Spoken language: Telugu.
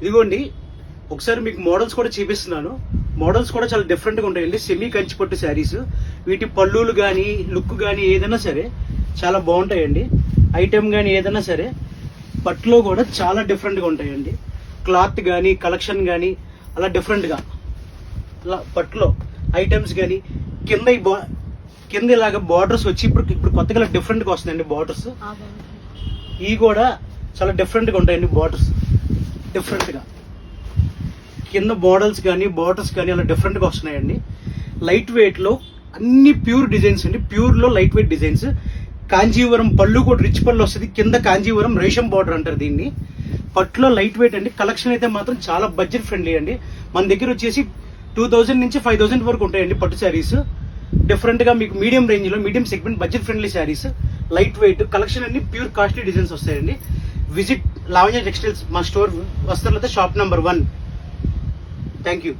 ఇదిగోండి ఒకసారి మీకు మోడల్స్ కూడా చూపిస్తున్నాను. మోడల్స్ కూడా చాలా డిఫరెంట్గా ఉంటాయండి. సెమీ కంచిపట్టు శారీస్. వీటి పళ్ళులు కానీ లుక్ కానీ ఏదైనా సరే చాలా బాగుంటాయండి. ఐటెం కానీ ఏదైనా సరే పట్టులో కూడా చాలా డిఫరెంట్గా ఉంటాయండి. క్లాత్ కానీ కలెక్షన్ కానీ అలా డిఫరెంట్గా అలా పట్టులో ఐటమ్స్ కానీ కింద ఇలాగ బార్డర్స్ వచ్చి ఇప్పుడు కొత్తగా డిఫరెంట్గా వస్తున్నాయండి బార్డర్స్. ఇవి కూడా చాలా డిఫరెంట్గా ఉంటాయండి. బార్డర్స్ డిఫరెంట్గా కింద మోడల్స్ కానీ బార్డర్స్ కానీ అలా డిఫరెంట్గా వస్తున్నాయండి. లైట్ వెయిట్లో అన్ని ప్యూర్ డిజైన్స్ అండి. ప్యూర్లో లైట్ వెయిట్ డిజైన్స్. కాంజీవరం పళ్ళు కూడా రిచ్ పళ్ళు వస్తుంది. కింద కాంజీవరం రేషం బార్డర్ అంటారు దీన్ని. పట్టులో లైట్ వెయిట్ అండి. కలెక్షన్ అయితే మాత్రం చాలా బడ్జెట్ ఫ్రెండ్లీ అండి. మన దగ్గర వచ్చేసి 2000 నుంచి 5000 వరకు ఉంటాయండి పట్టు శారీస్. డిఫరెంట్గా మీకు మీడియం రేంజ్లో medium segment budget friendly sarees. Light weight collection అన్ని ప్యూర్ కాస్ట్లీ డిజైన్స్ వస్తాయండి. Visit Lavanya textiles. మా store Vastralatha shop number 1. Thank you.